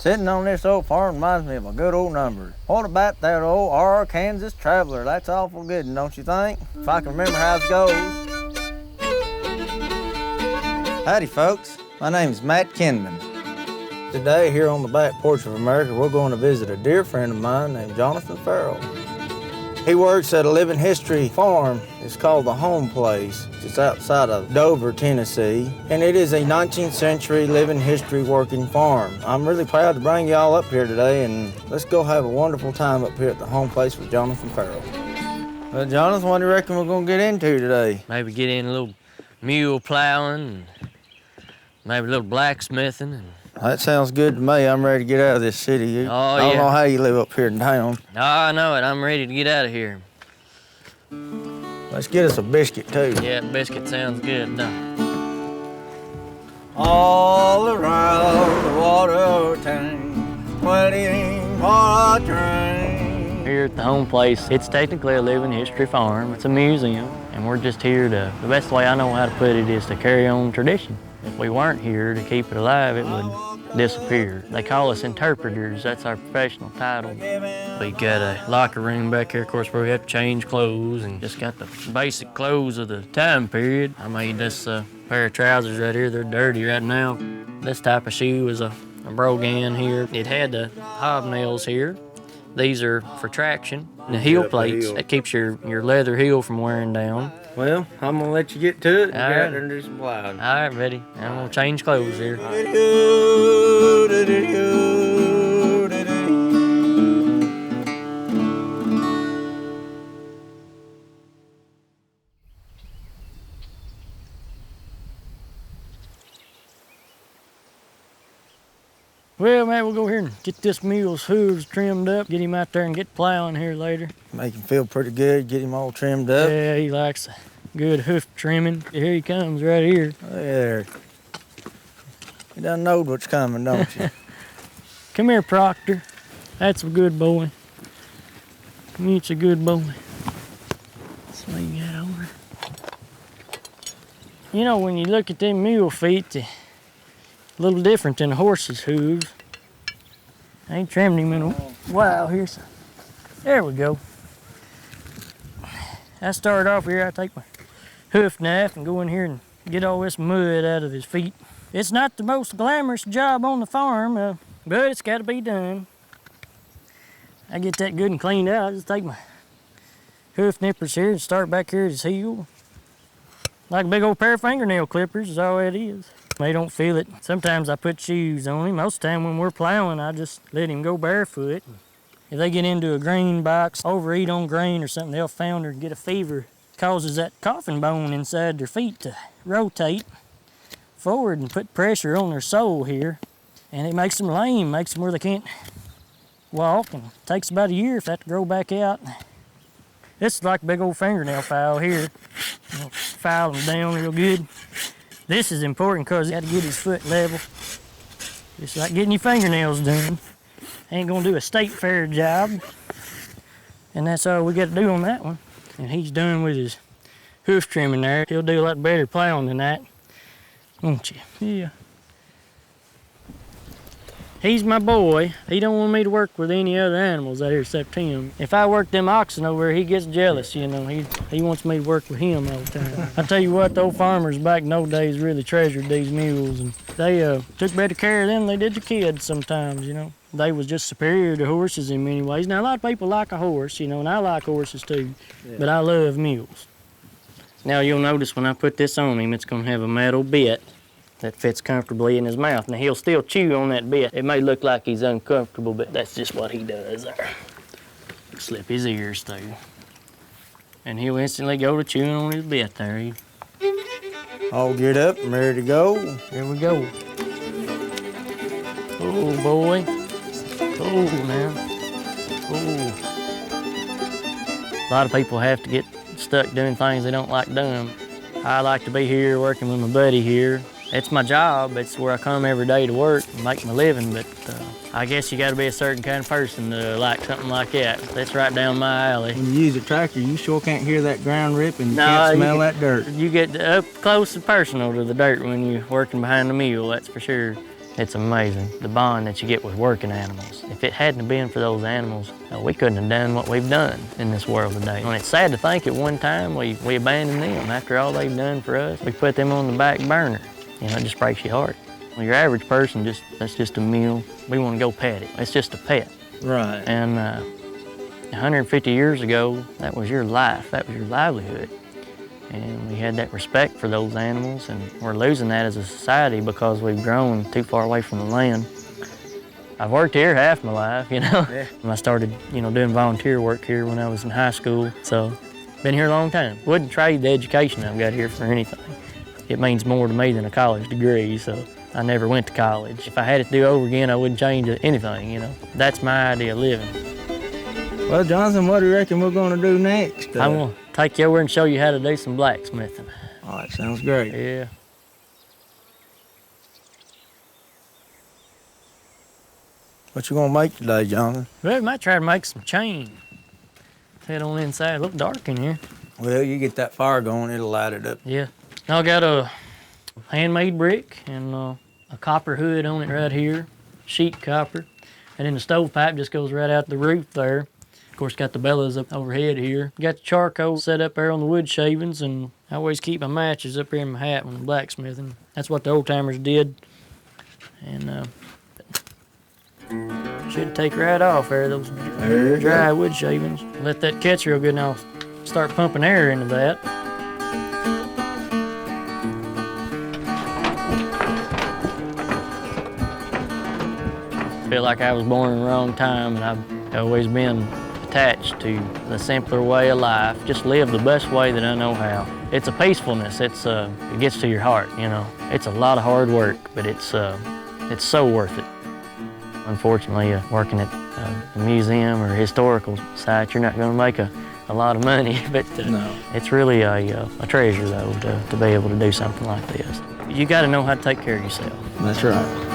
Sitting on this old farm reminds me of a good old number. What about that old Arkansas traveler? That's awful good, don't you think? If I can remember how it goes. Howdy, folks. My name's Matt Kinman. Today, here on the back porch of America, we're going to visit a dear friend of mine named Jonathan Ferrell. He works at a living history farm. It's called the Homeplace. It's outside of Dover, Tennessee, and it is a 19th century living history working farm. I'm really proud to bring y'all up here today, and let's go have a wonderful time up here at the Homeplace with Jonathan Ferrell. Well, Jonathan, what do you reckon we're going to get into today? Maybe get in a little mule plowing, and maybe a little blacksmithing. That sounds good to me. I'm ready to get out of this city. I don't know how you live up here in town. Oh, I know it. I'm ready to get out of here. Let's get us a biscuit, too. Yeah, biscuit sounds good, doesn't it? All around the water tank, waiting for a train. Here at the Homeplace, it's technically a living history farm. It's a museum, and we're just here to, the best way I know how to put it is to carry on tradition. If we weren't here to keep it alive, it would disappear. They call us interpreters. That's our professional title. We got a locker room back here, of course, where we have to change clothes, and just got the basic clothes of the time period. I made this pair of trousers right here. They're dirty right now. This type of shoe is a brogan here. It had the hobnails here. These are for traction. And the heel plates, that keeps your leather heel from wearing down. Well, I'm gonna let you get to it and All get right. out there and do some plowing. All right, Betty. I'm gonna change clothes here. Well, man, we'll go here and get this mule's hooves trimmed up, get him out there and get plowing here later. Make him feel pretty good, get him all trimmed up. Yeah, he likes a good hoof trimming. Here he comes right here. Oh, there. You done knowed what's coming, don't you? Come here, Proctor. That's a good boy. It's a good boy. Swing that over. You know, when you look at them mule feet, they're a little different than a horse's hooves. I ain't trimmed him in a while here, so there we go. I start off here, I take my hoof knife and go in here and get all this mud out of his feet. It's not the most glamorous job on the farm, but it's got to be done. I get that good and cleaned out. I just take my hoof nippers here and start back here at his heel. Like a big old pair of fingernail clippers is all it is. They don't feel it. Sometimes I put shoes on him. Most of the time when we're plowing, I just let him go barefoot. If they get into a grain box, overeat on grain or something, they'll founder and get a fever. It causes that coffin bone inside their feet to rotate forward and put pressure on their sole here. And it makes them lame, makes them where they can't walk. And it takes about a year for that to grow back out. This is like a big old fingernail file here. File them down real good. This is important because you got to get his foot level. It's like getting your fingernails done. Ain't gonna do a state fair job. And that's all we got to do on that one. And he's done with his hoof trimming there. He'll do a lot better plowing than that. Won't you? Yeah. He's my boy. He don't want me to work with any other animals out here except him. If I work them oxen over here, he gets jealous, you know. He wants me to work with him all the time. I tell you what, the old farmers back in those days really treasured these mules, and they took better care of them than they did the kids sometimes, you know. They was just superior to horses in many ways. Now, a lot of people like a horse, you know, and I like horses too, but I love mules. Now, you'll notice when I put this on him, it's gonna have a metal bit that fits comfortably in his mouth. Now, he'll still chew on that bit. It may look like he's uncomfortable, but that's just what he does there. Slip his ears through. And he'll instantly go to chewing on his bit there. All geared up and ready to go. Here we go. Oh, boy. Oh, now. Oh. A lot of people have to get stuck doing things they don't like doing. I like to be here working with my buddy here. It's my job. It's where I come every day to work and make my living, but I guess you got to be a certain kind of person to like something like that. That's right down my alley. When you use a tractor, you sure can't hear that ground rip and you can't smell that dirt. You get up close and personal to the dirt when you're working behind the mule, that's for sure. It's amazing, the bond that you get with working animals. If it hadn't been for those animals, we couldn't have done what we've done in this world today. And it's sad to think at one time we abandoned them. After all they've done for us, we put them on the back burner. You know, it just breaks your heart. Well, your average person, that's just a meal. We want to go pet it. It's just a pet. Right. And 150 years ago, that was your life. That was your livelihood. And we had that respect for those animals, and we're losing that as a society because we've grown too far away from the land. I've worked here half my life, you know. Yeah. I started, doing volunteer work here when I was in high school, so been here a long time. Wouldn't trade the education I've got here for anything. It means more to me than a college degree, so I never went to college. If I had it to do over again, I wouldn't change anything, That's my idea of living. Well, Jonathan, what do you reckon we're going to do next? I'm going to take you over and show you how to do some blacksmithing. All right, sounds great. Yeah. What you gonna make today, Jonathan? Well, we might try to make some chain. Head on inside. It looks dark in here. Well, you get that fire going, it'll light it up. Yeah. I got a handmade brick and a copper hood on it right here, sheet copper. And then the stovepipe just goes right out the roof there. Of course, got the bellows up overhead here. Got the charcoal set up there on the wood shavings, and I always keep my matches up here in my hat when I'm blacksmithing. That's what the old timers did. And should take right off there, those dry wood shavings. Let that catch real good, and I'll start pumping air into that. I feel like I was born in the wrong time, and I've always been attached to the simpler way of life. Just live the best way that I know how. It's a peacefulness. It gets to your heart, It's a lot of hard work, but it's so worth it. Unfortunately, working at a museum or a historical site, you're not going to make a lot of money, but No. It's really a treasure, though, to be able to do something like this. You got to know how to take care of yourself. That's right.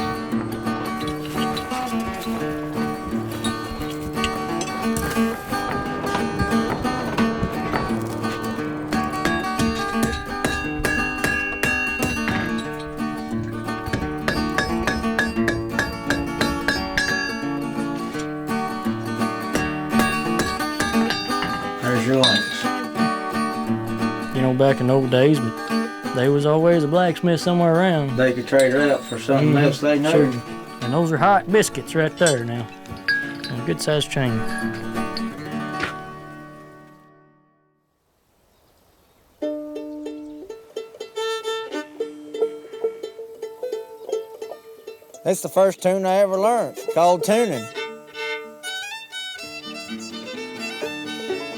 There's your lunch. Back in the old days, but there was always a blacksmith somewhere around. They could trade her out for something else they know. Sure. And those are hot biscuits right there now. And a good sized chain. That's the first tune I ever learned, called tuning.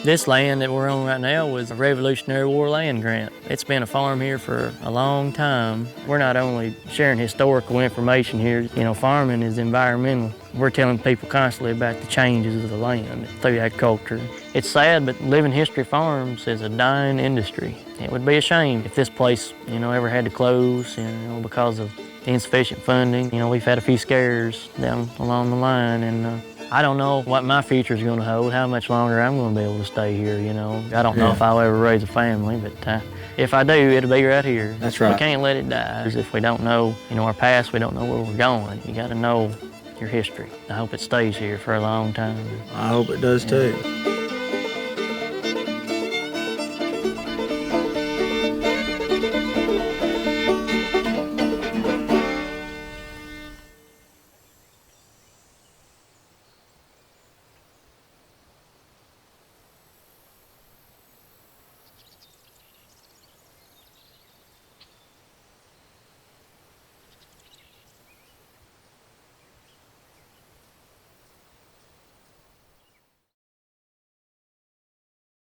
This land that we're on right now was a Revolutionary War land grant. It's been a farm here for a long time. We're not only sharing historical information here, farming is environmental. We're telling people constantly about the changes of the land through agriculture. It's sad, but living history farms is a dying industry. It would be a shame if this place, ever had to close, because of insufficient funding. We've had a few scares down along the line, and I don't know what my future is going to hold, how much longer I'm going to be able to stay here, I don't know if I'll ever raise a family, but if I do, it'll be right here. That's right. We can't let it die. If we don't know, our past, we don't know where we're going. You got to know your history. I hope it stays here for a long time. I hope it does too.